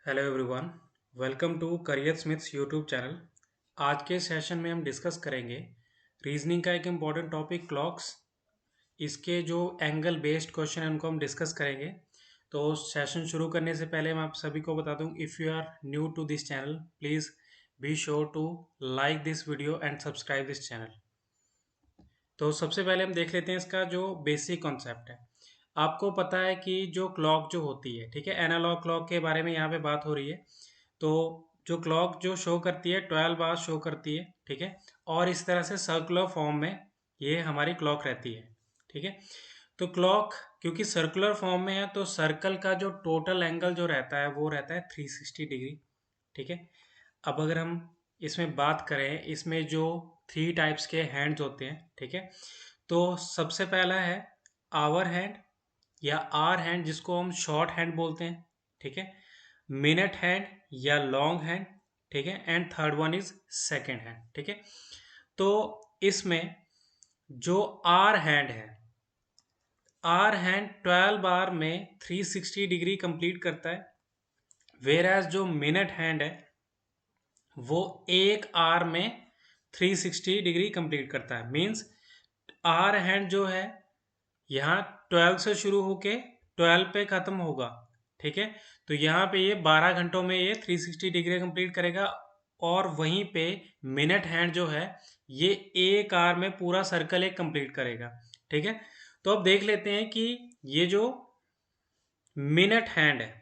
Hello everyone, welcome to Career Smiths YouTube channel. आज के session में हम डिस्कस करेंगे रीजनिंग का एक इम्पॉर्टेंट टॉपिक क्लॉक्स। इसके जो एंगल बेस्ड क्वेश्चन हैं उनको हम डिस्कस करेंगे। तो सेशन शुरू करने से पहले मैं आप सभी को बता दूं, if you are new to this channel please be sure to like this video and subscribe this channel. तो सबसे पहले हम देख लेते हैं इसका जो बेसिक कॉन्सेप्ट है। आपको पता है कि जो क्लॉक जो होती है, ठीक है, एनालॉग क्लॉक के बारे में यहाँ पे बात हो रही है। तो जो क्लॉक जो शो करती है 12 आवर्स शो करती है, ठीक है, और इस तरह से सर्कुलर फॉर्म में ये हमारी क्लॉक रहती है, ठीक है। तो क्लॉक क्योंकि सर्कुलर फॉर्म में है तो सर्कल का जो टोटल एंगल जो रहता है वो रहता है 360 डिग्री, ठीक है। अब अगर हम इसमें बात करें, इसमें जो थ्री टाइप्स के हैंड्स होते हैं, ठीक है, तो सबसे पहला है आवर हैंड या आर हैंड, जिसको हम शॉर्ट हैंड बोलते हैं, ठीक है, मिनट हैंड या लॉन्ग हैंड, ठीक है, and third one is second hand, ठीक है। तो इसमें जो आर हैंड है, आर हैंड 12 बार में 360 डिग्री कंप्लीट करता है, वेर एज जो मिनट हैंड है वो एक आर में 360 डिग्री कंप्लीट करता है। मीन्स आर हैंड जो है यहाँ 12 से शुरू होके 12 पे खत्म होगा, ठीक है। तो यहाँ पे ये 12 घंटों में ये 360 डिग्री कंप्लीट करेगा, और वहीं पे मिनट हैंड जो है ये एक आर में पूरा सर्कल एक कंप्लीट करेगा, ठीक है। तो अब देख लेते हैं कि ये जो मिनट हैंड है,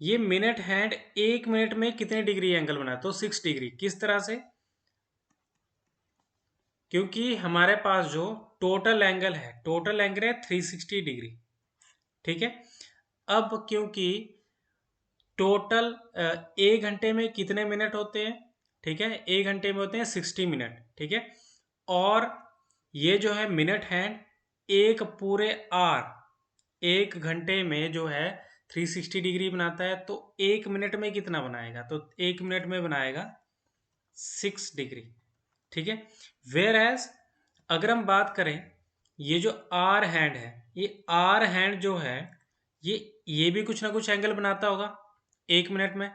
ये मिनट हैंड एक मिनट में कितने डिग्री एंगल बना, तो 6 डिग्री। किस तरह से? क्योंकि हमारे पास जो टोटल एंगल है, टोटल एंगल है 360 डिग्री, ठीक है। अब क्योंकि टोटल एक घंटे में कितने मिनट होते हैं, ठीक है, एक घंटे में होते हैं 60 मिनट, ठीक है। और ये जो है मिनट हैंड एक पूरे आर एक घंटे में जो है 360 डिग्री बनाता है, तो एक मिनट में कितना बनाएगा, तो एक मिनट में बनाएगा 6 डिग्री, ठीक है। वेयर एज अगर हम बात करें, ये जो आर हैंड है, ये आर हैंड जो है ये भी कुछ ना कुछ एंगल बनाता होगा एक मिनट में,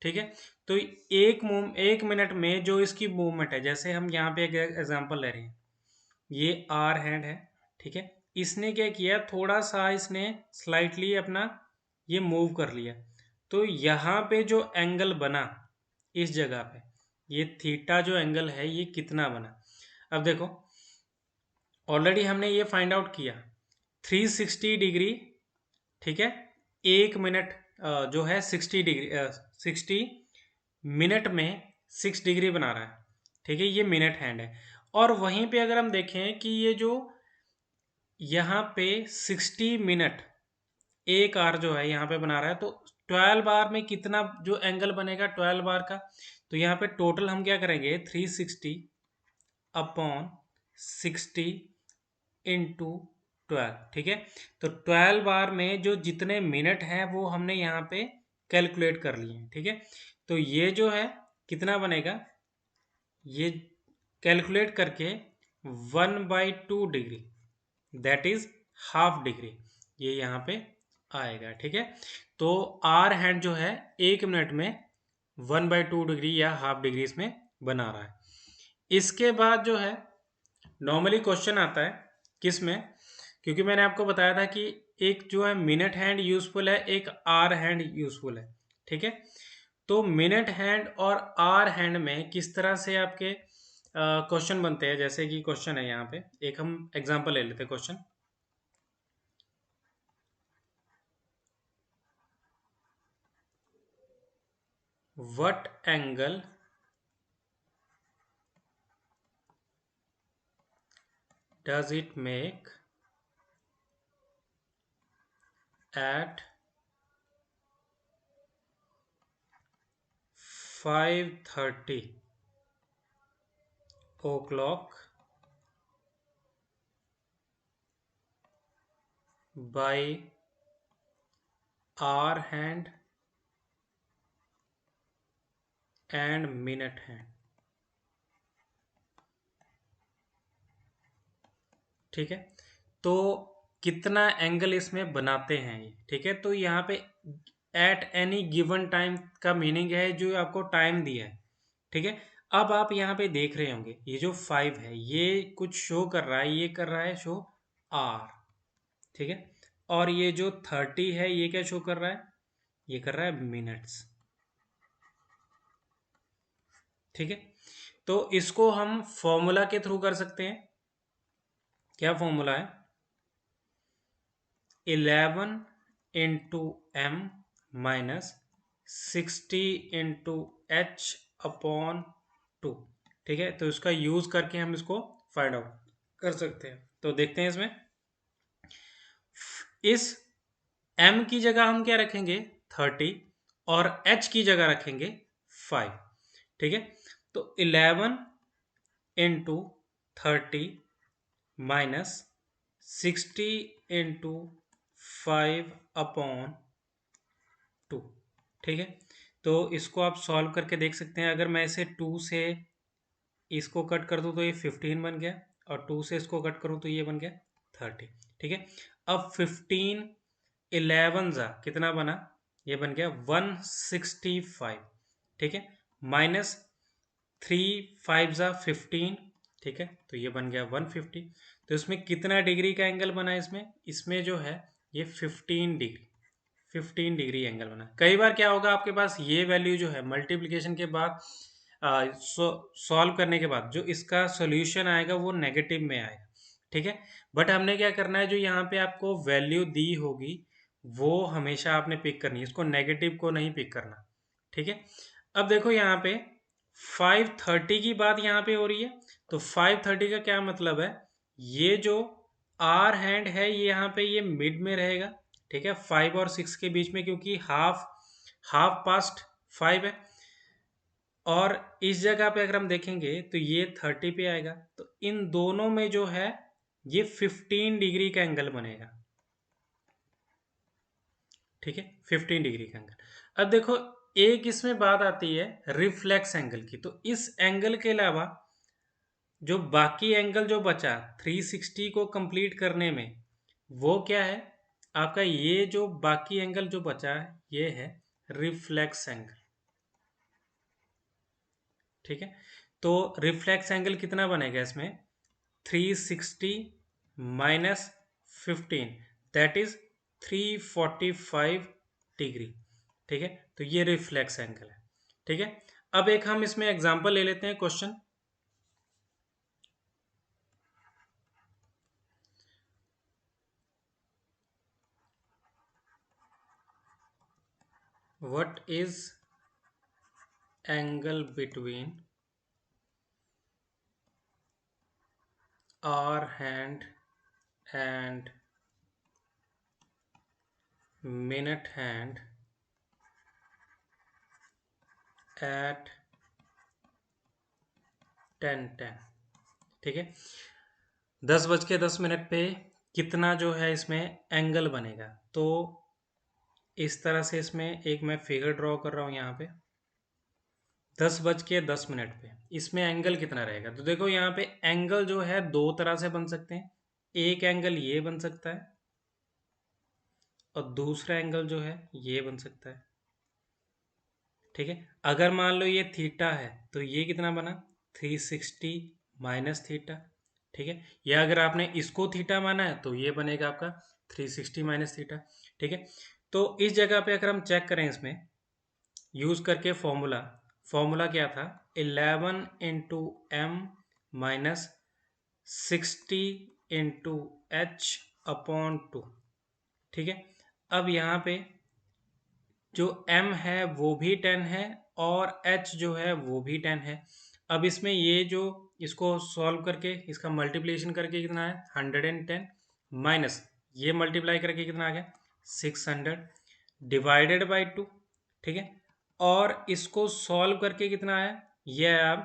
ठीक है। तो एक मिनट में जो इसकी मूवमेंट है, जैसे हम यहाँ पे एक एग्जांपल ले रहे हैं, ये आर हैंड है, ठीक है। इसने क्या किया, थोड़ा सा इसने स्लाइटली अपना ये मूव कर लिया, तो यहाँ पे जो एंगल बना इस जगह पे, ये थीटा जो एंगल है ये कितना बना। अब देखो, ऑलरेडी हमने ये फाइंड आउट किया 360 डिग्री, ठीक है, एक मिनट जो है 60 डिग्री 60 मिनट में 6 डिग्री बना रहा है, ठीक है, ये मिनट हैंड है। और वहीं पे अगर हम देखें कि ये जो यहाँ पे 60 मिनट एक आर जो है यहाँ पे बना रहा है, तो 12 बार में कितना जो एंगल बनेगा 12 बार का, तो यहाँ पे टोटल हम क्या करेंगे 360 अपॉन 60 इंटू 12, ठीक है। तो 12 बार में जो जितने मिनट हैं वो हमने यहाँ पे कैलकुलेट कर लिए हैं, ठीक है। तो ये जो है कितना बनेगा, ये कैलकुलेट करके 1/2 degree, that is half degree, ये यहाँ पे आएगा, ठीक है। तो आर हैंड जो है एक मिनट में 1/2 डिग्री या हाफ डिग्री इसमें बना रहा है। इसके बाद जो है नॉर्मली क्वेश्चन आता है किस में, क्योंकि मैंने आपको बताया था कि एक जो है मिनट हैंड यूजफुल है, एक आर हैंड यूजफुल है, ठीक है। तो मिनट हैंड और आर हैंड में किस तरह से आपके क्वेश्चन बनते हैं, जैसे कि क्वेश्चन है यहाँ पे, एक हम एग्जांपल ले लेते हैं question. What angle does it make at 5:30 o'clock by hour hand and minute hand, ठीक है। तो कितना एंगल इसमें बनाते हैं ये, ठीक है। तो यहाँ पे एट एनी गिवन टाइम का मीनिंग है जो आपको टाइम दिया है, ठीक है। अब आप यहाँ पे देख रहे होंगे ये जो 5 है ये कुछ शो कर रहा है, ये कर रहा है शो आर, ठीक है। और ये जो 30 है ये क्या शो कर रहा है, ये कर रहा है मिनट्स, ठीक है। तो इसको हम फॉर्मूला के थ्रू कर सकते हैं। क्या फॉर्मूला है, 11 into M minus 60 into H upon 2, ठीक है। तो इसका यूज करके हम इसको फाइंड आउट कर सकते हैं। तो देखते हैं इसमें, इस m की जगह हम क्या रखेंगे 30 और h की जगह रखेंगे 5, ठीक है। तो 11 इंटू 30 माइनस 60 इंटू 5 अपॉन 2, ठीक है। तो इसको आप सॉल्व करके देख सकते हैं। अगर मैं इसे 2 से इसको कट कर दूं तो ये 15 बन गया, और 2 से इसको कट करूं तो ये बन गया 30, ठीक है। अब 15 11 जा कितना बना, ये बन गया 165, ठीक है। माइनस 3 5 जा 15, ठीक है। तो ये बन गया 150। तो इसमें कितना डिग्री का एंगल बना है, इसमें इसमें जो है ये 15 डिग्री, 15 डिग्री एंगल बना। कई बार क्या होगा आपके पास ये वैल्यू जो है मल्टीप्लिकेशन के बाद सॉल्व करने के बाद जो इसका सॉल्यूशन आएगा वो नेगेटिव में आएगा, ठीक है। बट हमने क्या करना है, जो यहाँ पे आपको वैल्यू दी होगी वो हमेशा आपने पिक करनी है, इसको नेगेटिव को नहीं पिक करना, ठीक है। अब देखो यहाँ पे 530 की बात यहाँ पे हो रही है, तो 530 का क्या मतलब है, ये जो आर हैंड है ये यहाँ पे ये मिड में रहेगा, ठीक है, 5 और 6 के बीच में, क्योंकि हाफ हाफ पास्ट 5 है। और इस जगह पे अगर हम देखेंगे तो ये 30 पे आएगा, तो इन दोनों में जो है ये 15 डिग्री का एंगल बनेगा, ठीक है, 15 डिग्री का एंगल। अब देखो एक इसमें बात आती है रिफ्लेक्स एंगल की, तो इस एंगल के अलावा जो बाकी एंगल जो बचा 360 को कंप्लीट करने में, वो क्या है आपका, ये जो बाकी एंगल जो बचा है ये है रिफ्लेक्स एंगल, ठीक है। तो रिफ्लेक्स एंगल कितना बनेगा इसमें, 360 माइनस 15, दैट इज 345 डिग्री, ठीक है। तो ये रिफ्लेक्स एंगल है, ठीक है। अब एक हम इसमें एग्जांपल ले लेते हैं question. What is angle between hour hand and minute hand at 10:10, ठीक है। 10:10 पे कितना जो है इसमें एंगल बनेगा, तो इस तरह से इसमें एक मैं फिगर ड्रॉ कर रहा हूं यहाँ पे। 10:10 पे इसमें एंगल कितना रहेगा, तो देखो यहाँ पे एंगल जो है दो तरह से बन सकते हैं। एक एंगल ये बन सकता है और दूसरा एंगल जो है ये बन सकता है, ठीक है। अगर मान लो ये थीटा है तो ये कितना बना 360 माइनस थीटा, ठीक है। या अगर आपने इसको थीटा माना है तो ये बनेगा आपका 360 माइनस थीटा, ठीक है। तो इस जगह पे अगर हम चेक करें इसमें यूज करके फॉर्मूला, फॉर्मूला क्या था, 11 into M minus 60 into H upon 2, ठीक है। अब यहाँ पे जो m है वो भी 10 है और h जो है वो भी 10 है। अब इसमें ये जो इसको सॉल्व करके इसका मल्टीप्लिकेशन करके कितना है 110 माइनस ये मल्टीप्लाई करके कितना आ गया 600 डिवाइडेड बाई 2, ठीक है। और इसको सॉल्व करके कितना आया, ये आया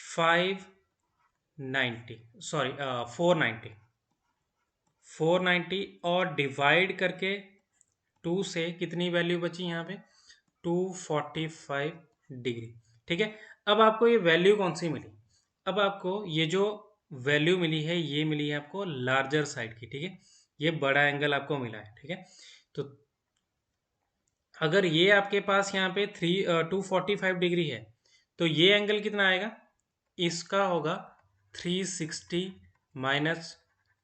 590, सॉरी 490, 490 और डिवाइड करके 2 से कितनी वैल्यू बची यहाँ पे 245 डिग्री, ठीक है। अब आपको ये वैल्यू कौन सी मिली, अब आपको ये जो वैल्यू मिली है ये मिली है आपको लार्जर साइड की, ठीक है। ये बड़ा एंगल आपको मिला है, ठीक है। तो अगर ये आपके पास यहाँ पे 245 डिग्री है, तो ये एंगल कितना आएगा, इसका होगा 360 minus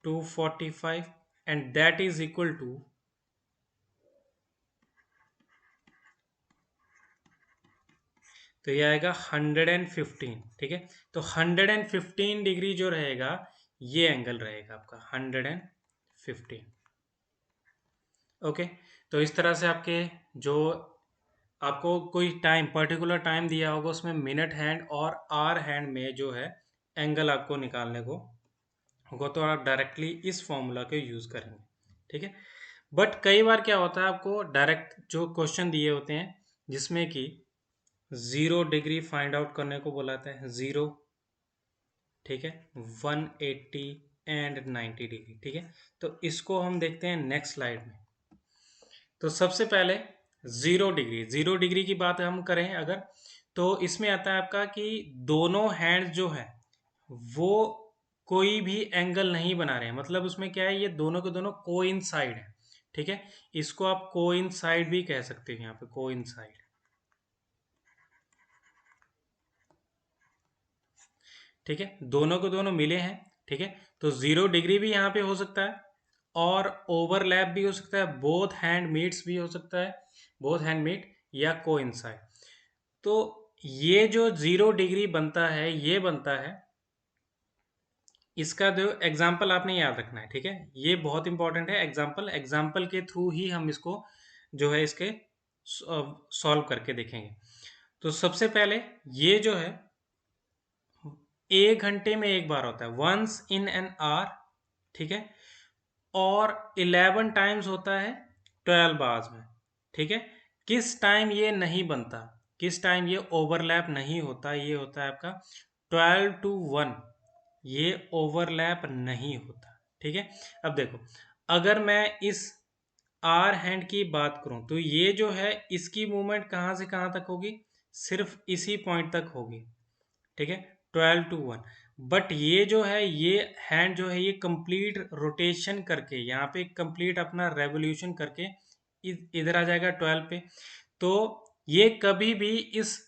245 and that is equal to, तो ये आएगा 115। ठीक है, तो 115 डिग्री जो रहेगा ये एंगल रहेगा आपका 115। ओके, तो इस तरह से आपके जो आपको कोई टाइम पर्टिकुलर टाइम दिया होगा उसमें मिनट हैंड और आवर हैंड में जो है एंगल आपको निकालने को होगा, तो आप डायरेक्टली इस फॉर्मूला के यूज़ करेंगे। ठीक है, बट कई बार क्या होता है, आपको डायरेक्ट जो क्वेश्चन दिए होते हैं जिसमें कि 0 डिग्री फाइंड आउट करने को बुलाते हैं, 0, ठीक है, 180 एंड 90 डिग्री। ठीक है, तो इसको हम देखते हैं नेक्स्ट स्लाइड में। तो सबसे पहले 0 डिग्री, 0 डिग्री की बात हम करें अगर, तो इसमें आता है आपका कि दोनों हैंड जो है वो कोई भी एंगल नहीं बना रहे हैं, मतलब उसमें क्या है, ये दोनों के दोनों कोइंसाइड है। ठीक है, इसको आप कोइंसाइड भी कह सकते हैं, यहाँ पे कोइंसाइड। ठीक है, दोनों के दोनों मिले हैं। ठीक है, तो 0 डिग्री भी यहाँ पे हो सकता है और ओवरलैप भी हो सकता है, बोथ हैंड मीट्स भी हो सकता है, बोथ हैंड मीट या कोइंसाइड। तो ये जो 0 डिग्री बनता है, ये बनता है, इसका जो एग्जाम्पल आपने याद रखना है। ठीक है, ये बहुत इंपॉर्टेंट है, एग्जाम्पल, एग्जाम्पल के थ्रू ही हम इसको जो है इसके सॉल्व करके देखेंगे। तो सबसे पहले ये जो है 1 घंटे में एक बार होता है, वंस इन एन आवर। ठीक है, और 11 टाइम्स होता है 12 आवर्स में। ठीक है, किस टाइम ये नहीं बनता, किस टाइम ये ओवरलैप नहीं होता, ये होता है आपका 12 to 1, ये ओवरलैप नहीं होता। ठीक है, अब देखो, अगर मैं इस आर हैंड की बात करूं तो ये जो है इसकी मूवमेंट कहां से कहां तक होगी, सिर्फ इसी पॉइंट तक होगी। ठीक है, 12 to 1। बट ये जो है, ये हैंड जो है ये कंप्लीट रोटेशन करके यहाँ पे कंप्लीट अपना रेवोल्यूशन करके इधर आ जाएगा 12 पे। तो ये कभी भी इस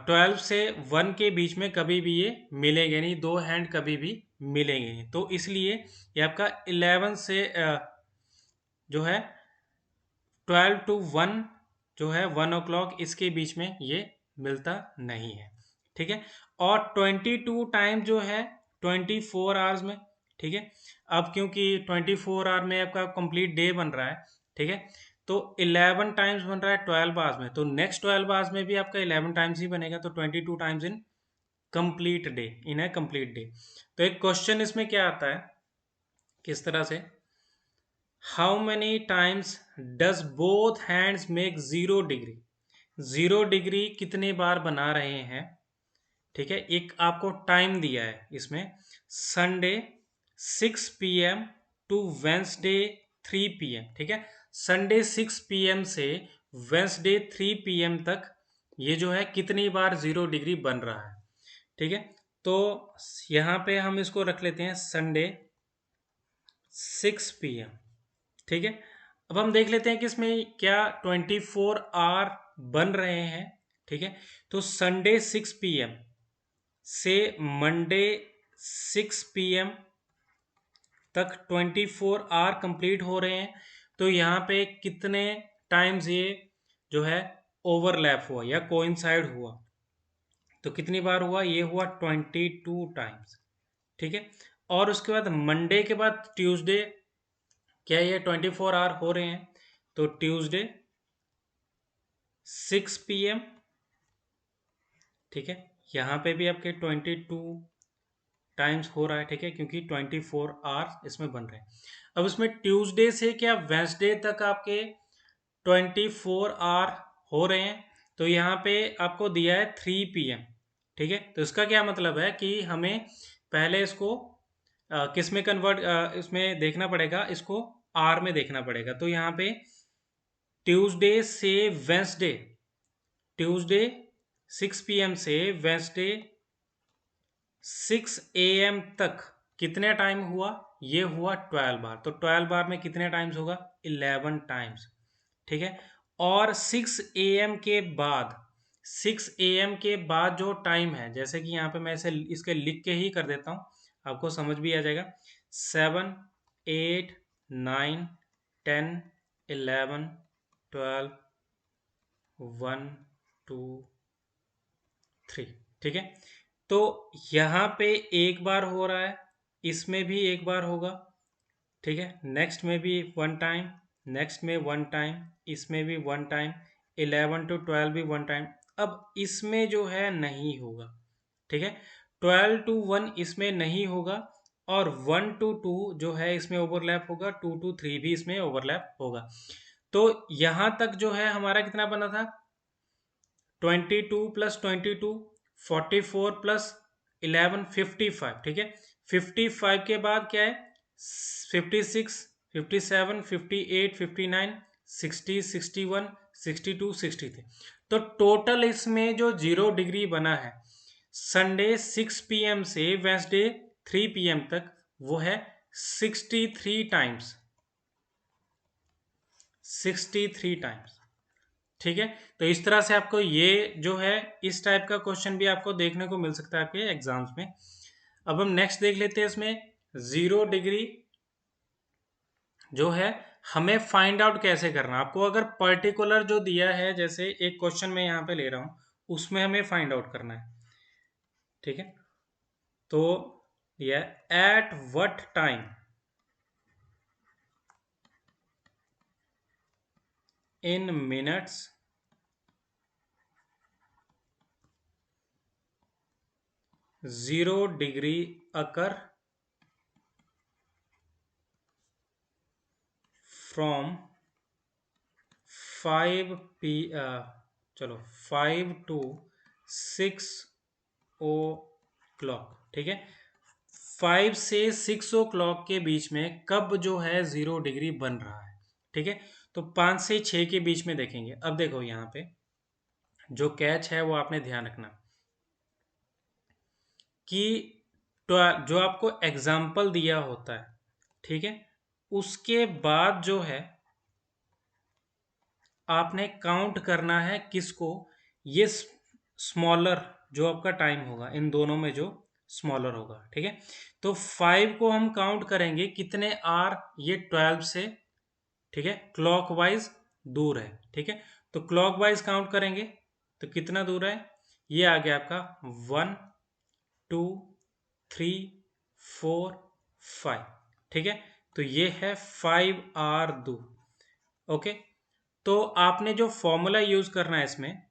12 से 1 के बीच में कभी भी ये मिलेंगे नहीं, दो हैंड कभी भी मिलेंगे नहीं। तो इसलिए ये आपका 11 से जो है 12 to 1 जो है 1 o'clock, इसके बीच में ये मिलता नहीं है। ठीक है, और 22 टाइम जो है 24 आवर्स में। ठीक है, अब क्योंकि 24 आवर में आपका कंप्लीट डे बन रहा है, ठीक है, तो 11 टाइम्स बन रहा है 12 आवर्स में, तो नेक्स्ट 12 आवर्स में भी आपका 11 टाइम्स ही बनेगा, तो 22 टाइम्स इन कंप्लीट डे, इन है कंप्लीट डे। तो एक क्वेश्चन इसमें क्या आता है, किस तरह से, how many times does both hands make 0 degree, 0 degree कितने बार बना रहे हैं। ठीक है, एक आपको टाइम दिया है इसमें, Sunday 6 PM to Wednesday 3 PM। ठीक है, संडे 6 PM से वेंसडे 3 PM तक ये जो है कितनी बार 0 डिग्री बन रहा है। ठीक है, तो यहाँ पे हम इसको रख लेते हैं संडे 6 PM। ठीक है, अब हम देख लेते हैं कि इसमें क्या 24 आवर बन रहे हैं। ठीक है, तो संडे 6 PM से मंडे 6 PM तक 24 आवर कंप्लीट हो रहे हैं। तो यहाँ पे कितने टाइम्स ये जो है ओवरलैप हुआ या कोइंसाइड हुआ, तो कितनी बार हुआ, ये हुआ 22 टाइम्स। ठीक है, और उसके बाद मंडे के बाद ट्यूसडे, क्या ये 24 आवर हो रहे हैं, तो ट्यूसडे 6 PM। ठीक है, यहाँ पे भी आपके 22 टाइम्स हो रहा है। ठीक है, क्योंकि 24 आवर्स इसमें बन रहे हैं। अब इसमें ट्यूसडे से क्या वेंसडे तक आपके 24 आवर हो रहे हैं, तो यहाँ पे आपको दिया है 3 PM। ठीक है, तो इसका क्या मतलब है कि हमें पहले इसको किस में कन्वर्ट, इसमें देखना पड़ेगा, इसको आर में देखना पड़ेगा। तो यहाँ पे ट्यूसडे से वेंसडे, ट्यूसडे 6 PM से वेंसडे 6 AM तक कितने टाइम हुआ, ये हुआ 12 बार। तो 12 बार में कितने टाइम्स होगा, 11 टाइम्स। ठीक है। और 6 AM के बाद, 6 AM के बाद जो टाइम है, जैसे कि यहाँ पे मैं इसे इसके लिख के ही कर देता हूँ, आपको समझ भी आ जाएगा। 7, 8, 9, 10, 11, 12, 1, 2, 3, ठीक है। तो यहाँ पे एक बार हो रहा है, इसमें भी एक बार होगा, ठीक है। नेक्स्ट में भी 1 टाइम, नेक्स्ट में 1 टाइम, इसमें भी 1 टाइम, 11 to 12 भी 1 टाइम। अब इसमें जो है नहीं होगा, ठीक है। 12 to 1 इसमें नहीं होगा, और 1 to 2 जो है इसमें ओवरलैप होगा, 2 to 3 भी इसमें ओवरलैप होगा। तो यहाँ तक जो है हमारा कितना बना था, 22 + 22, 44 + 11, 55, ठीक है। 55 के बाद क्या है, 56, 57, 58, 59, 60, 61, 62, 63। तो टोटल इसमें जो 0 डिग्री बना है संडे 6 PM से वेंसडे 3 PM तक, वो है 63 टाइम्स, 63 टाइम्स, ठीक है। तो इस तरह से आपको ये जो है, इस टाइप का क्वेश्चन भी आपको देखने को मिल सकता है आपके एग्जाम्स में। अब हम नेक्स्ट देख लेते हैं, इसमें 0 डिग्री जो है हमें फाइंड आउट कैसे करना। आपको अगर पर्टिकुलर जो दिया है, जैसे एक क्वेश्चन मैं यहाँ पे ले रहा हूँ, उसमें हमें फाइंड आउट करना है, ठीक है। तो यह at what time in minutes 0 degree occur from 5 to 6 o'clock, ठीक है। 5 से 6 o'clock के बीच में कब जो है 0 डिग्री बन रहा है, ठीक है। तो 5 से 6 के बीच में देखेंगे। अब देखो यहाँ पे जो कैच है वो आपने ध्यान रखना कि जो आपको एग्जाम्पल दिया होता है, ठीक है, उसके बाद जो है आपने काउंट करना है किसको, ये स्मॉलर जो आपका टाइम होगा, इन दोनों में जो स्मॉलर होगा, ठीक है। तो 5 को हम काउंट करेंगे कितने आर, ये 12 से, ठीक है, क्लॉकवाइज दूर है, ठीक है। तो क्लॉकवाइज काउंट करेंगे तो कितना दूर है, ये आ गया आपका 1, 2, 3, 4, 5, ठीक है। तो ये है 5 R दूर, ओके। तो आपने जो फॉर्मूला यूज करना है इसमें,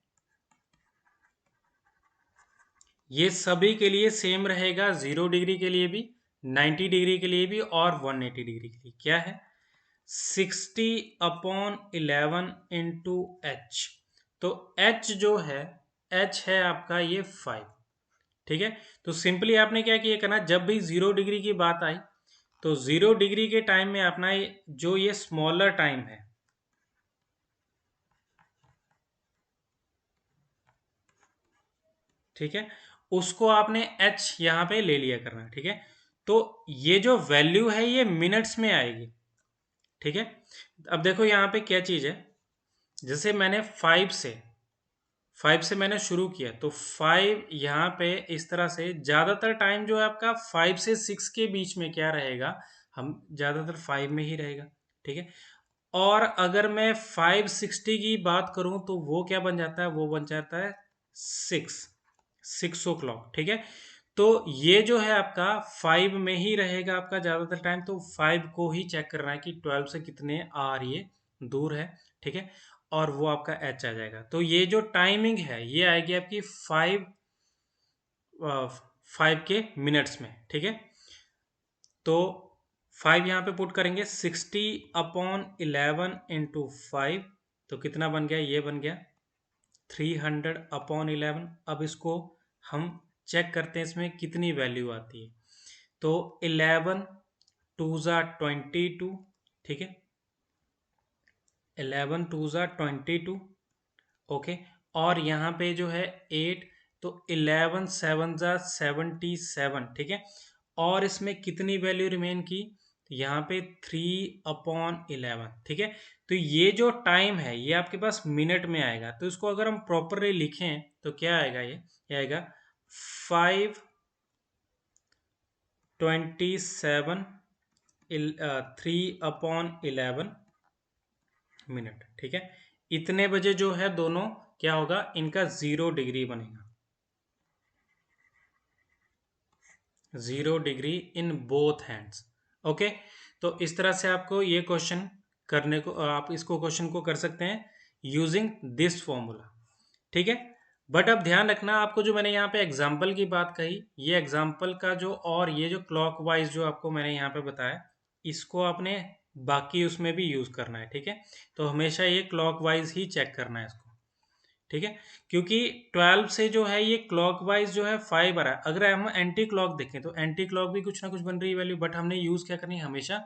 ये सभी के लिए सेम रहेगा, 0 डिग्री के लिए भी, 90 डिग्री के लिए भी, और 180 डिग्री के लिए। क्या है, 60/11 इंटू एच। तो एच जो है, एच है आपका ये 5, ठीक है। तो सिंपली आपने क्या किया करना, जब भी 0 डिग्री की बात आई तो 0 डिग्री के टाइम में अपना जो ये स्मॉलर टाइम है, ठीक है, उसको आपने h यहाँ पे ले लिया करना, ठीक है। तो ये जो वैल्यू है ये मिनट्स में आएगी, ठीक है। अब देखो यहाँ पे क्या चीज़ है, जैसे मैंने 5 से मैंने शुरू किया, तो 5 यहाँ पे इस तरह से, ज़्यादातर टाइम जो है आपका 5 से 6 के बीच में क्या रहेगा, हम ज़्यादातर 5 में ही रहेगा, ठीक है। और अगर मैं 560 की बात करूं तो वो क्या बन जाता है, वो बन जाता है 6 o'clock, ठीक है। तो ये जो है आपका 5 में ही रहेगा आपका ज़्यादातर टाइम, तो 5 को ही चेक करना है कि 12 से कितने आर ये दूर है, ठीक है। और वो आपका एच आ जाएगा। तो ये जो टाइमिंग है ये आएगी आपकी 5 के मिनट्स में, ठीक है। तो 5 यहाँ पे पुट करेंगे, 60/11 इंटू 5, तो कितना बन गया, ये बन गया 300/11। अब इसको हम चेक करते हैं इसमें कितनी वैल्यू आती है। तो 11 2 ज़ा 22, ठीक है, 11 2 ज़ा 22, ओके। और यहाँ पे जो है 8, तो 11 7 ज़ा 77, ठीक है। और इसमें कितनी वैल्यू रिमेन की, यहाँ पे 3/11, ठीक है। तो ये जो टाइम है ये आपके पास मिनट में आएगा, तो इसको अगर हम प्रॉपरली लिखें तो क्या आएगा, ये आएगा 5:27 3/11 मिनट। ठीक है, इतने बजे जो है दोनों क्या होगा, इनका 0 डिग्री बनेगा, 0 degree in both hands. Okay, तो इस तरह से आपको ये क्वेश्चन करने को, आप इसको क्वेश्चन को कर सकते हैं यूजिंग दिस फॉर्मूला। ठीक है, बट अब ध्यान रखना, आपको जो मैंने यहाँ पे एग्जाम्पल की बात कही, ये एग्जाम्पल का जो, और ये जो क्लॉकवाइज जो आपको मैंने यहाँ पे बताया, इसको आपने बाकी उसमें भी यूज करना है। ठीक है, तो हमेशा ये क्लॉकवाइज ही चेक करना है इसको। ठीक है, क्योंकि 12 से जो है ये क्लॉकवाइज जो है 5 आ रहा है, अगर हम एंटी क्लॉक देखें तो एंटी क्लॉक भी कुछ ना कुछ बन रही है वैल्यू, बट हमने यूज क्या करनी है, हमेशा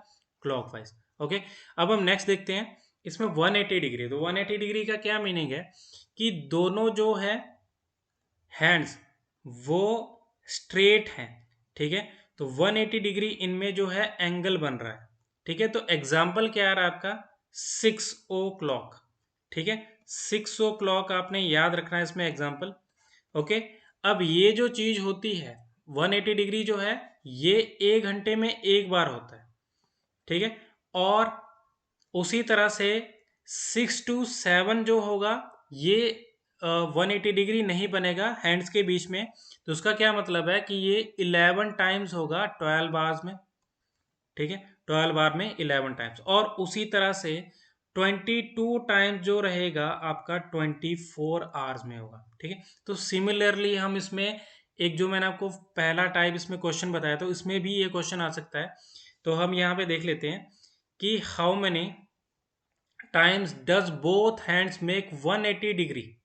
क्लॉकवाइज। ओके, अब हम नेक्स्ट देखते हैं, इसमें 180 डिग्री, तो 180 डिग्री का क्या मीनिंग है कि दोनों जो है हैंड्स वो स्ट्रेट हैं। ठीक है, तो 180 डिग्री इनमें जो है एंगल बन रहा है। ठीक है, तो एग्जाम्पल क्या आ रहा है आपका, 6 o'clock। ठीक है, 6 o'clock आपने याद रखना है इसमें एग्जाम्पल। ओके, अब ये जो चीज होती है 180 डिग्री जो है, ये 1 घंटे में एक बार होता है। ठीक है, और उसी तरह से 6 to 7 जो होगा, ये 180 डिग्री नहीं बनेगा हैंड्स के बीच में, तो उसका क्या मतलब है कि ये 11 टाइम्स होगा 12 आवर्स में। ठीक है, 12 बार में 11 टाइम्स, और उसी तरह से 22 टाइम्स जो रहेगा आपका 24 आवर्स में होगा। ठीक है, तो सिमिलरली हम इसमें एक जो मैंने आपको पहला टाइप इसमें क्वेश्चन बताया, तो इसमें भी ये क्वेश्चन आ सकता है। तो हम यहाँ पे देख लेते हैं कि how many times does both hands make 180 degree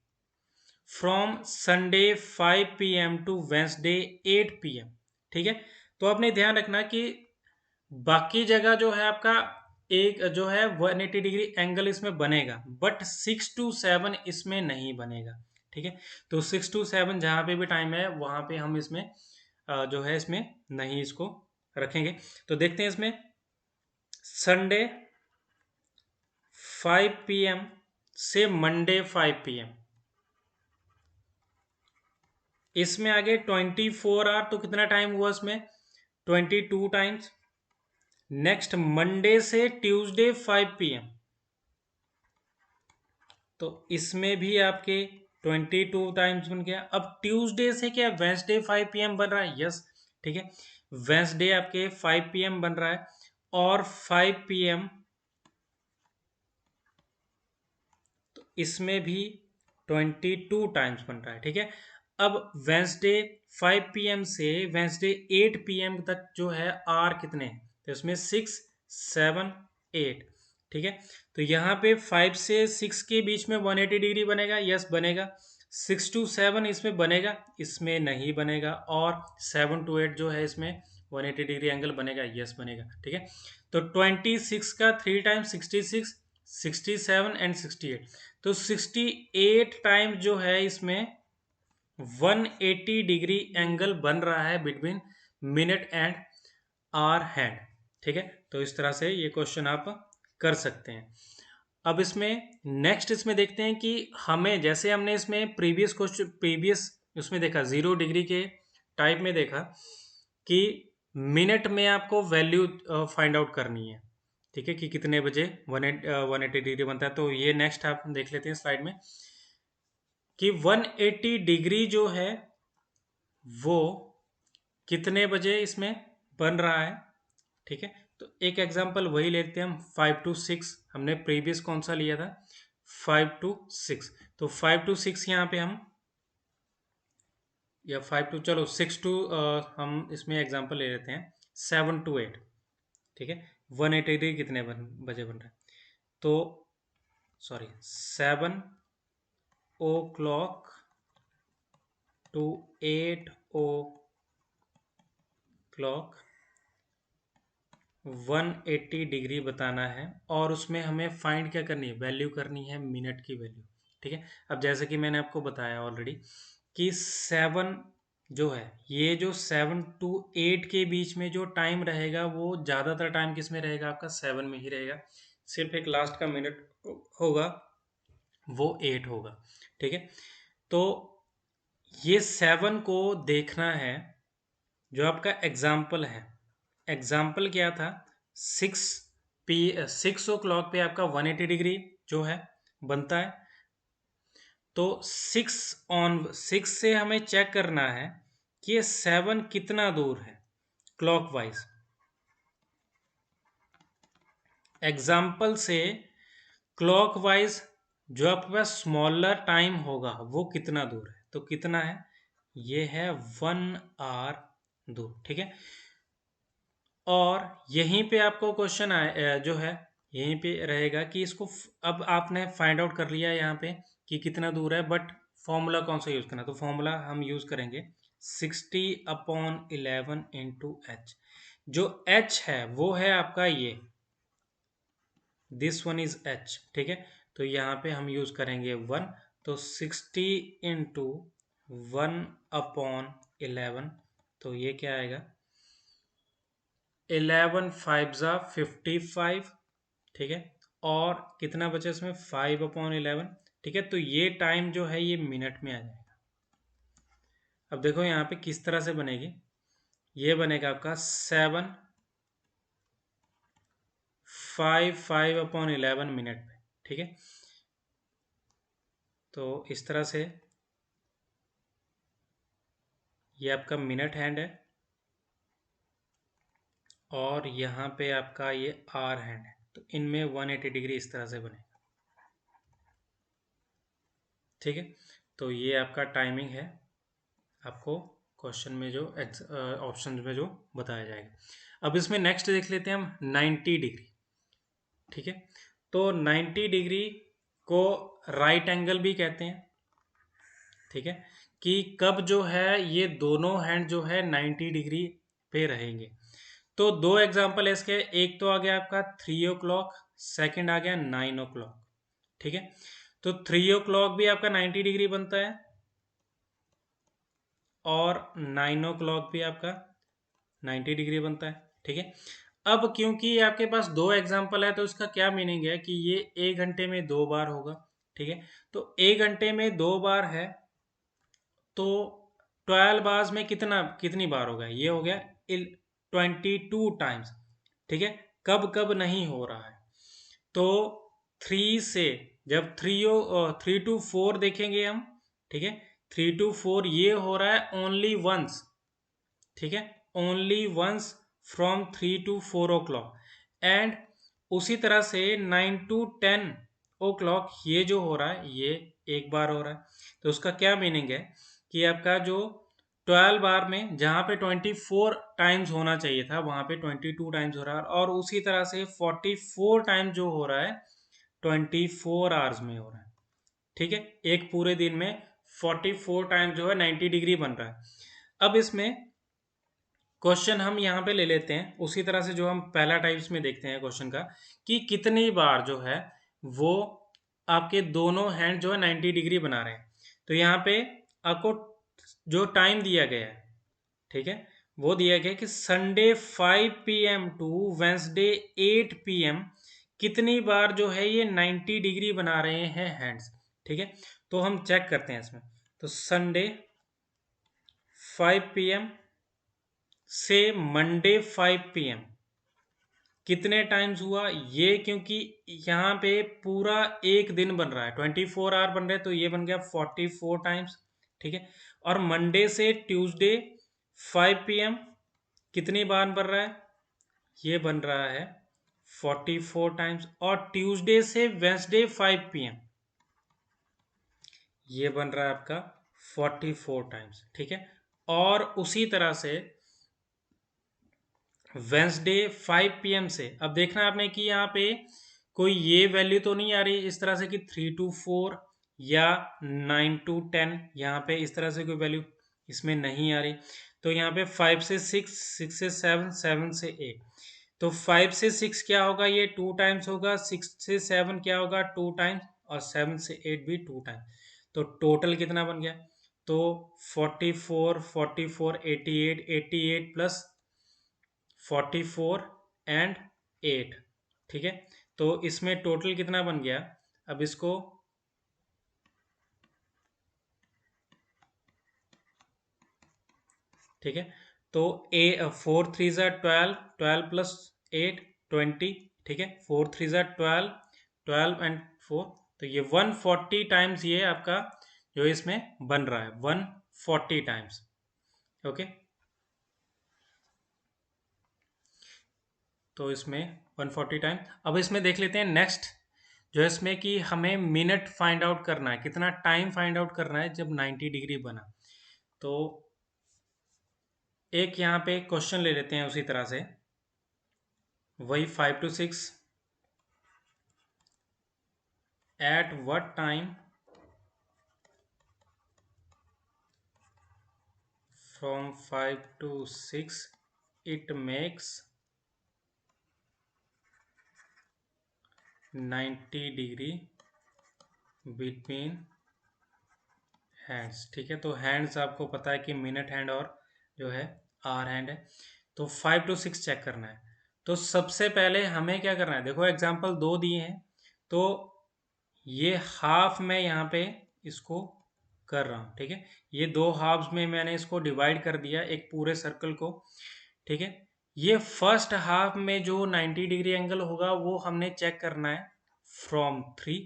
from Sunday 5 p.m. to Wednesday 8 p.m. ठीक है, तो आपने ध्यान रखना कि बाकी जगह जो है आपका एक जो है 180 डिग्री एंगल इसमें बनेगा, बट 6 to 7 इसमें नहीं बनेगा। ठीक है, तो 6 to 7 जहाँ पे भी टाइम है वहां पे हम इसमें जो है इसमें नहीं इसको रखेंगे। तो देखते हैं इसमें संडे 5 p.m. से मंडे 5 p.m. इसमें आगे 24 आवर, तो कितना टाइम हुआ इसमें, 22 टाइम्स। नेक्स्ट मंडे से ट्यूसडे 5 p.m. तो इसमें भी आपके 22 टाइम्स बन गया। अब ट्यूसडे से क्या वेंसडे 5 p.m. बन रहा है, यस। ठीक है, वेंसडे आपके 5 p.m. बन रहा है, और 5 p.m. तो इसमें भी 22 टाइम्स बन रहा है। ठीक है, अब वेंसडे 5 p.m. से वेंसडे 8 p.m. तक जो है आर कितने हैं, तो इसमें 6 7 8। ठीक है, तो यहाँ पे 5 से 6 के बीच में 180 डिग्री बनेगा, यस बनेगा। 6 to 7 इसमें बनेगा, इसमें नहीं बनेगा, और 7 to 8 जो है इसमें 180 डिग्री एंगल बनेगा, यस बनेगा। ठीक है, तो 26 का 3 टाइम्स 66, 67 एंड 68, तो 68 टाइम्स जो है इसमें 180 डिग्री एंगल बन रहा है between minute and hour hand. ठीक है, तो इस तरह से ये क्वेश्चन आप कर सकते हैं। अब इसमें नेक्स्ट इसमें देखते हैं कि हमें, जैसे हमने इसमें प्रीवियस क्वेश्चन, प्रीवियस उसमें देखा 0 डिग्री के टाइप में देखा कि मिनट में आपको वैल्यू फाइंड आउट करनी है। ठीक है, कि कितने बजे 180 डिग्री बनता है। तो ये नेक्स्ट आप देख लेते हैं स्लाइड में कि 180 डिग्री जो है वो कितने बजे इसमें बन रहा है। ठीक है, तो एक एग्जांपल वही लेते हैं हम, 5 to 6, हमने प्रीवियस कौन सा लिया था, 5 to 6, तो 5 to 6 यहाँ पे हम, या 5 to, चलो 6 to, हम इसमें एग्जांपल ले लेते हैं 7 to 8। ठीक है, 180 डिग्री कितने बजे बन रहा है, तो sorry 7 o'clock to 8 o'clock 180 degree बताना है, और उसमें हमें फाइंड क्या करनी है, वैल्यू करनी है मिनट की वैल्यू। ठीक है, अब जैसे कि मैंने आपको बताया ऑलरेडी कि 7 जो है, ये जो 7 to 8 के बीच में जो टाइम रहेगा वो ज़्यादातर टाइम किस में रहेगा, आपका 7 में ही रहेगा। सिर्फ एक लास्ट का मिनट होगा, वो 8 होगा। ठीक है, तो ये 7 को देखना है। जो आपका एग्जाम्पल है, एग्जाम्पल क्या था, 6 ओ क्लॉक पे आपका 180 डिग्री जो है बनता है। तो 6 से हमें चेक करना है कि ये 7 कितना दूर है क्लॉकवाइज। एग्जाम्पल से क्लॉकवाइज जो आपके पास स्मॉलर टाइम होगा वो कितना दूर है, तो कितना है, ये है 1 आवर दूर। ठीक है, और यहीं पे आपको क्वेश्चन जो है यहीं पे रहेगा कि इसको अब आपने फाइंड आउट कर लिया यहाँ पे कि कितना दूर है, बट फॉर्मूला कौन सा यूज करना, तो फॉर्मूला हम यूज करेंगे 60/11 इंटू एच। जो एच है वो है आपका ये, दिस वन इज एच। ठीक है, तो यहाँ पे हम यूज करेंगे 1, तो 60 इंटू 1/11, तो ये क्या आएगा, 11 5 ज़ा 55। ठीक है, और कितना बचा इसमें, 5/11। ठीक है, तो ये टाइम जो है ये मिनट में आ जाएगा। अब देखो यहाँ पे किस तरह से बनेगी, ये बनेगा आपका 7 5/11 मिनट में। ठीक है, तो इस तरह से ये आपका मिनट हैंड है, और यहाँ पे आपका ये आर हैंड है, तो इनमें 180 डिग्री इस तरह से बनेगा। ठीक है, तो ये आपका टाइमिंग है, आपको क्वेश्चन में जो ऑप्शन में जो बताया जाएगा। अब इसमें नेक्स्ट देख लेते हैं हम 90 डिग्री। ठीक है, तो 90 डिग्री को राइट एंगल भी कहते हैं। ठीक है, कि कब जो है ये दोनों हैंड जो है 90 डिग्री पे रहेंगे। तो दो एग्जांपल है इसके, एक तो आ गया आपका 3 ओ क्लॉक, सेकेंड आ गया 9 ओ क्लॉक। ठीक है, तो 3 ओ क्लॉक भी आपका 90 डिग्री बनता है, और 9 ओ क्लॉक भी आपका 90 डिग्री बनता है। ठीक है, अब क्योंकि आपके पास दो एग्जाम्पल है, तो इसका क्या मीनिंग है कि ये 1 घंटे में 2 बार होगा। ठीक है, तो 1 घंटे में 2 बार है, तो 12 आवर्स में कितनी बार होगा, ये हो गया 22 टाइम्स। ठीक है, कब कब नहीं हो रहा है, तो 3 से, जब 3 to 4 देखेंगे हम। ठीक है, 3 to 4 ये हो रहा है ओनली वंस। ठीक है, only once from 3 to 4 o'clock, and उसी तरह से 9 to 10 ओ क्लॉक ये जो हो रहा है ये एक बार हो रहा है। तो उसका क्या मीनिंग है कि आपका जो 12 बार में जहाँ पे 24 टाइम्स होना चाहिए था वहाँ पे 22 टाइम्स हो रहा है, और उसी तरह से 44 टाइम्स जो हो रहा है 24 आवर्स में हो रहा है। ठीक है, एक पूरे दिन में 44 टाइम्स जो है 90 डिग्री बन रहा है। अब इसमें क्वेश्चन हम यहाँ पे ले लेते हैं उसी तरह से जो हम पहला टाइप्स में देखते हैं क्वेश्चन का, कि कितनी बार जो है वो आपके दोनों हैंड जो है 90 डिग्री बना रहे हैं। तो यहाँ पे आपको जो टाइम दिया गया है, ठीक है, वो दिया गया कि Sunday 5 PM to Wednesday 8 PM कितनी बार जो है ये 90 डिग्री बना रहे हैं हैंड्स। ठीक है, तो हम चेक करते हैं इसमें, तो संडे 5 PM से मंडे 5 PM कितने टाइम्स हुआ ये, क्योंकि यहाँ पे पूरा एक दिन बन रहा है, 24 आवर बन रहे हैं, तो ये बन गया 44 टाइम्स। ठीक है, और मंडे से ट्यूसडे 5 PM कितनी बार बन रहा है, ये बन रहा है 44 टाइम्स, और ट्यूसडे से वेंसडे 5 PM ये बन रहा है आपका 44 टाइम्स। ठीक है, और उसी तरह से वेंसडे 5 PM से, अब देखना आपने कि यहाँ पे कोई ये वैल्यू तो नहीं आ रही इस तरह से कि 3 to 4 या 9 to 10, यहाँ पे इस तरह से कोई वैल्यू इसमें नहीं आ रही। तो यहाँ पे 5 से 6, 6 से 7, 7 से 8, तो 5 से 6 क्या होगा, ये 2 टाइम्स होगा, 6 से 7 क्या होगा 2 टाइम्स, और 7 से 8 भी 2 टाइम्स। तो टोटल कितना बन गया, तो 44 44 88 88 प्लस 44 एंड 8। ठीक है, तो इसमें टोटल कितना बन गया? अब इसको ठीक है, तो 4 3 ज़ा 12, 12 + 8 20, ठीक है, 4 3 ज़ा 12, 12 and 4, तो ये 140 टाइम्स ये आपका जो इसमें बन रहा है 140 टाइम्स। ओके, तो इसमें 140 टाइम। अब इसमें देख लेते हैं नेक्स्ट, जो है इसमें कि हमें मिनट फाइंड आउट करना है, कितना टाइम फाइंड आउट करना है जब 90 डिग्री बना। तो एक यहाँ पे क्वेश्चन ले लेते हैं उसी तरह से, वही 5 to 6, at what time from 5 to 6 it makes 90 degree between hands. ठीक है, तो हैंड्स आपको पता है कि मिनट हैंड और जो है आवर हैंड है। तो 5 to 6 चेक करना है। तो सबसे पहले हमें क्या करना है, देखो एग्जांपल दो दिए हैं, तो ये हाफ में यहाँ पे इसको कर रहा हूँ। ठीक है, ये दो हाफ्स में मैंने इसको डिवाइड कर दिया एक पूरे सर्कल को। ठीक है, ये फर्स्ट हाफ में जो 90 डिग्री एंगल होगा वो हमने चेक करना है फ्रॉम 3।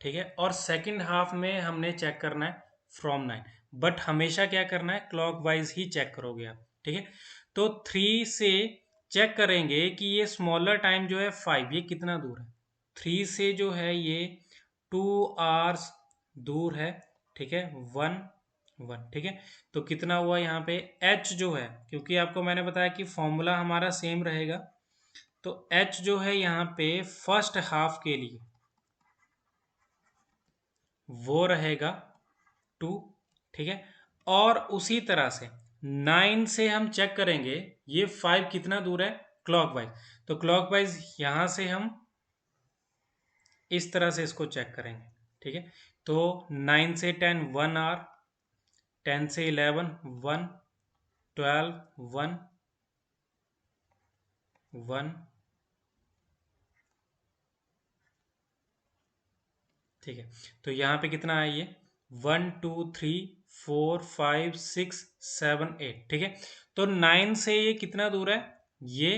ठीक है, और सेकंड हाफ में हमने चेक करना है फ्रॉम 9। बट हमेशा क्या करना है, क्लॉकवाइज ही चेक करोगे आप। ठीक है, तो 3 से चेक करेंगे कि ये स्मॉलर टाइम जो है 5, ये कितना दूर है। 3 से जो है ये 2 आवर्स दूर है। ठीक है, 1 1। ठीक है, तो कितना हुआ यहाँ पे h जो है, क्योंकि आपको मैंने बताया कि फॉर्मूला हमारा सेम रहेगा, तो h जो है यहाँ पे फर्स्ट हाफ के लिए वो रहेगा 2। ठीक है, और उसी तरह से 9 से हम चेक करेंगे ये 5 कितना दूर है क्लॉकवाइज। तो क्लॉकवाइज यहाँ से हम इस तरह से इसको चेक करेंगे। ठीक है, तो 9 से 10 1 आवर, 10 से 11 1, 12 1 1। ठीक है, तो यहाँ पे कितना है ये 1 2 3 4 5 6 7 8। ठीक है, तो 9 से ये कितना दूर है, ये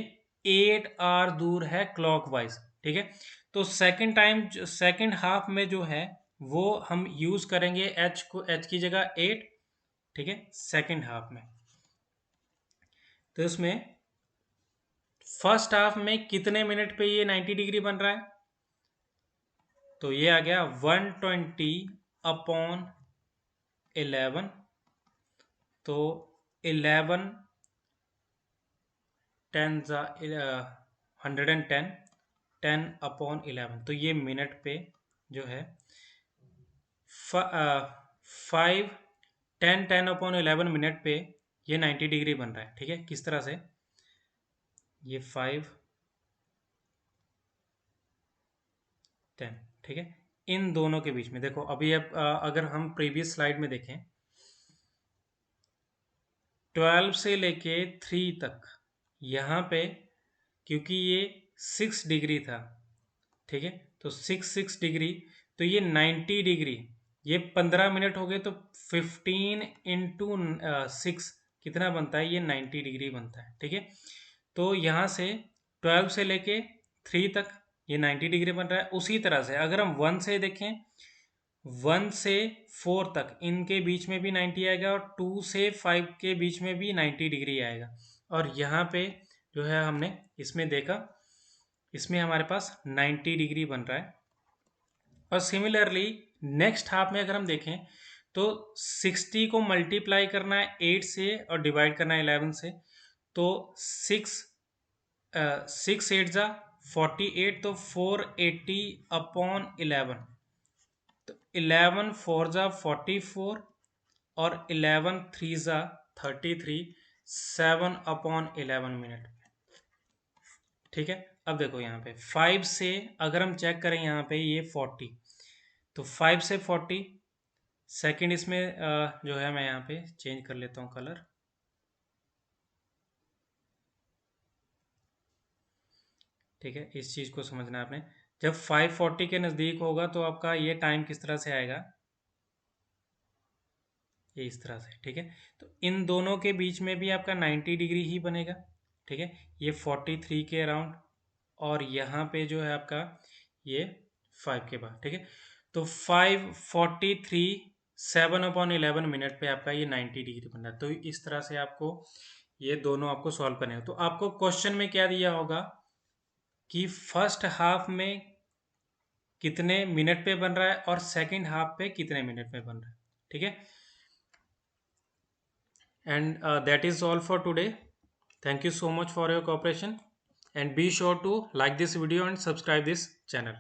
8 आवर दूर है क्लॉकवाइज। ठीक है, तो सेकंड टाइम सेकंड हाफ में जो है वो हम यूज करेंगे एच को, एच की जगह 8। ठीक है, सेकंड हाफ में, तो इसमें फर्स्ट हाफ में कितने मिनट पे ये 90 डिग्री बन रहा है, तो ये आ गया 120/11। तो 11 10 110, 10/11, तो ये मिनट पे जो है 5 10 10/11 मिनट पे ये 90 डिग्री बन रहा है। ठीक है, किस तरह से, ये 5 10। ठीक है, इन दोनों के बीच में देखो अभी अब अगर हम प्रीवियस स्लाइड में देखें 12 से लेके 3 तक, यहाँ पे क्योंकि ये 6 डिग्री था। ठीक है, तो 6 डिग्री, तो ये 90 डिग्री, ये 15 मिनट हो गए, तो 15 इंटू 6 कितना बनता है, ये 90 डिग्री बनता है। ठीक है, तो यहाँ से 12 से लेके 3 तक ये 90 डिग्री बन रहा है। उसी तरह से अगर हम 1 से देखें, 1 से 4 तक इनके बीच में भी 90 आएगा, और 2 से 5 के बीच में भी 90 डिग्री आएगा। और यहाँ पे जो है हमने इसमें देखा, इसमें हमारे पास 90 डिग्री बन रहा है। और सिमिलरली नेक्स्ट हाफ में अगर हम देखें तो 60 को मल्टीप्लाई करना है 8 से और डिवाइड करना है 11 से, तो 6 8 तो 480/11, तो 11 4 और 11 3 33, 7/11 मिनट। ठीक है, अब देखो यहाँ पे 5 से अगर हम चेक करें यहाँ पे ये 40, तो 5 से 40 सेकंड, इसमें जो है मैं यहाँ पे चेंज कर लेता हूँ कलर। ठीक है, इस चीज़ को समझना है आपने। जब 540 के नज़दीक होगा तो आपका ये टाइम किस तरह से आएगा, ये इस तरह से, ठीक है। तो इन दोनों के बीच में भी आपका 90 डिग्री ही बनेगा, ठीक है। ये 43 के अराउंड, और यहाँ पे जो है आपका ये 5 के बाद, ठीक है। तो 543 7/11 मिनट पे आपका ये 90 डिग्री बन रहा है। तो इस तरह से आपको ये दोनों आपको सॉल्व करने हैं। तो आपको क्वेश्चन में क्या दिया होगा कि फर्स्ट हाफ में कितने मिनट पे बन रहा है और सेकंड हाफ पे कितने मिनट में बन रहा है, ठीक है। And that is all for today. Thank you so much for your cooperation, and be sure to like this video and subscribe this channel.